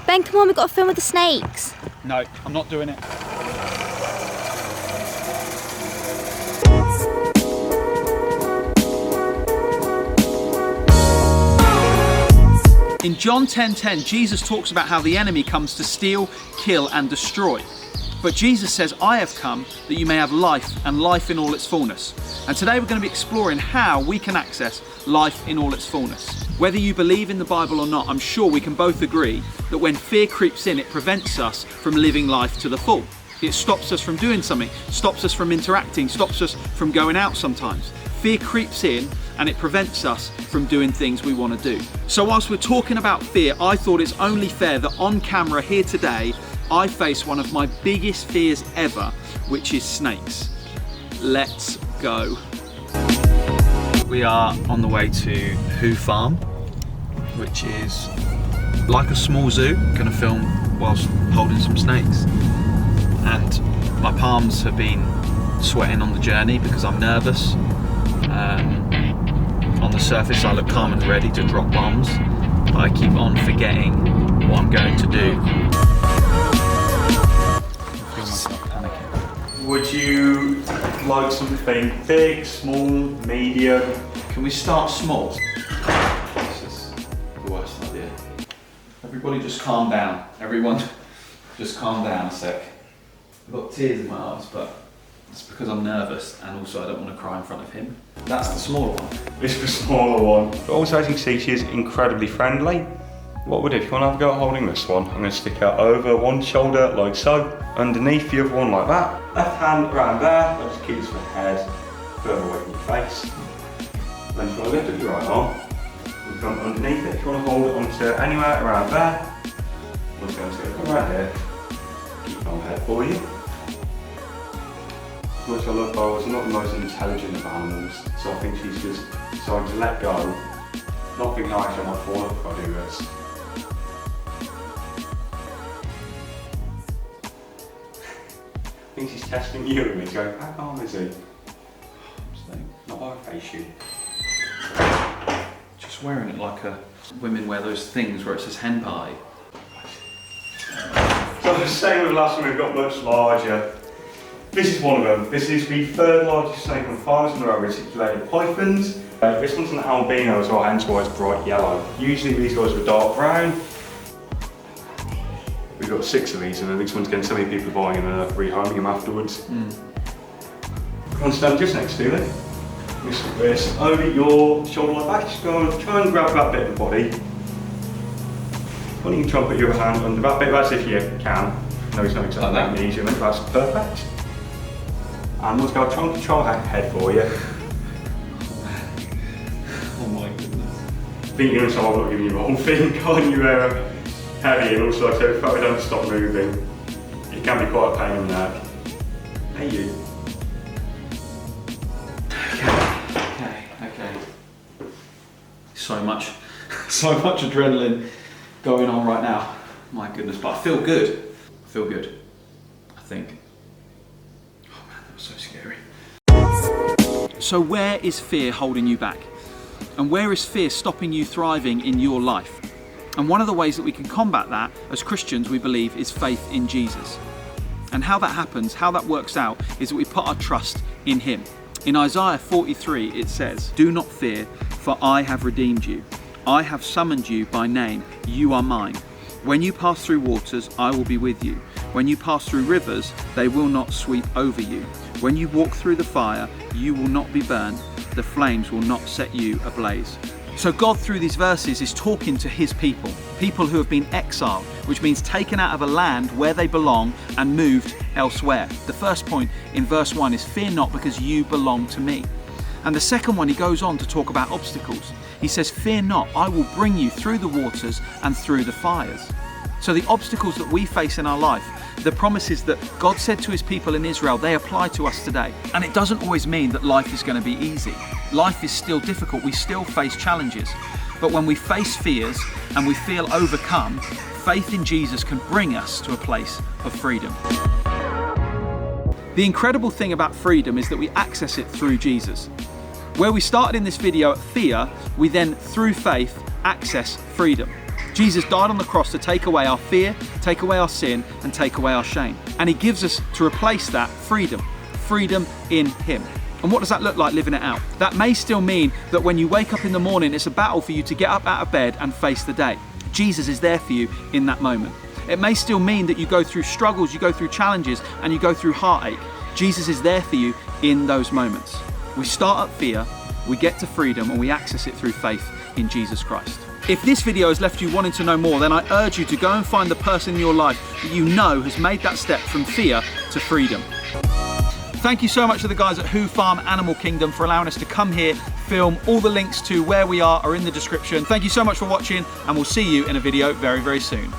Ben, come on, we've got to film with the snakes. No, I'm not doing it. In John 10:10, Jesus talks about how the enemy comes to steal, kill and destroy. But Jesus says, I have come that you may have life and life in all its fullness. And today we're going to be exploring how we can access life in all its fullness. Whether you believe in the Bible or not, I'm sure we can both agree that when fear creeps in, it prevents us from living life to the full. It stops us from doing something, stops us from interacting, stops us from going out sometimes. Fear creeps in and it prevents us from doing things we want to do. So whilst we're talking about fear, I thought it's only fair that on camera here today, I face one of my biggest fears ever, which is snakes. Let's go. We are on the way to Who Farm, which is like a small zoo. Gonna film whilst holding some snakes. And my palms have been sweating on the journey because I'm nervous. On the surface I look calm and ready to drop bombs, but I keep on forgetting what I'm going to do. I feel myself panicking. Would you like something big, small, medium? Can we start small? This is the worst idea. Everybody just calm down. Everyone just calm down a sec. I've got tears in my eyes, but it's because I'm nervous and also I don't want to cry in front of him. That's the smaller one. This is the smaller one. But also, as you can see, she is incredibly friendly. What we'll do, if you want to have a go at holding this one, I'm going to stick her over one shoulder like so, underneath the other one like that. Left hand around there, that just keeps the head further away from your face. Then if you want to lift up your right arm, you come underneath it. If you want to hold it onto anywhere around there, I'm just going to go right here. Keep it on head for you. Which I love, though, is not the most intelligent of animals, so I think she's just decided to let go, not thinking, actually I might fall off if I do this. I think she's testing you and me, going, how calm is he? Not by a face shoot. Just wearing it like a women wear those things where it says hen pie. So the same with the last one, we've got much larger. This is one of them. This is the third largest snake on farms in our reticulated pythons. This one's an albino as well, hence why it's bright yellow. Usually these guys are dark brown. We've got 6 of these, and this one's getting so many people buying them and rehoming them afterwards. You want to stand just next to it. Just this over your shoulder like that. Just go and try and grab that bit of the body. Well, you can try and put your hand under that bit, that's if you can. No, it's not exactly like easy, that's perfect. And let's go try and control that head for you. Oh my goodness. I think you're going to start giving you the whole thing, can't you? Heavy, and also like I said, if we don't stop moving, it can be quite a pain in the neck. Hey you. Okay. So much adrenaline going on right now. My goodness, but I feel good. I think. Oh man, that was so scary. So where is fear holding you back? And where is fear stopping you thriving in your life? And one of the ways that we can combat that as Christians, we believe, is faith in Jesus. And how that happens, how that works out, is that we put our trust in Him. In Isaiah 43, it says, "Do not fear, for I have redeemed you. I have summoned you by name. You are mine. When you pass through waters, I will be with you. When you pass through rivers, they will not sweep over you. When you walk through the fire, you will not be burned. The flames will not set you ablaze." So God, through these verses, is talking to His people who have been exiled, which means taken out of a land where they belong and moved elsewhere. The first point in verse 1 is, "Fear not, because you belong to me." And the second one, he goes on to talk about obstacles. He says, "Fear not, I will bring you through the waters and through the fires." So the obstacles that we face in our life, the promises that God said to His people in Israel, they apply to us today. And it doesn't always mean that life is going to be easy. Life is still difficult. We still face challenges. But when we face fears and we feel overcome, faith in Jesus can bring us to a place of freedom. The incredible thing about freedom is that we access it through Jesus. Where we started in this video at fear, we then, through faith, access freedom. Jesus died on the cross to take away our fear, take away our sin, and take away our shame. And he gives us, to replace that, freedom. Freedom in him. And what does that look like living it out? That may still mean that when you wake up in the morning, it's a battle for you to get up out of bed and face the day. Jesus is there for you in that moment. It may still mean that you go through struggles, you go through challenges, and you go through heartache. Jesus is there for you in those moments. We start at fear, we get to freedom, and we access it through faith in Jesus Christ. If this video has left you wanting to know more, then I urge you to go and find the person in your life that you know has made that step from fear to freedom. Thank you so much to the guys at Who Farm Animal Kingdom for allowing us to come here, film. All the links to where we are in the description. Thank you so much for watching, and we'll see you in a video very, very soon.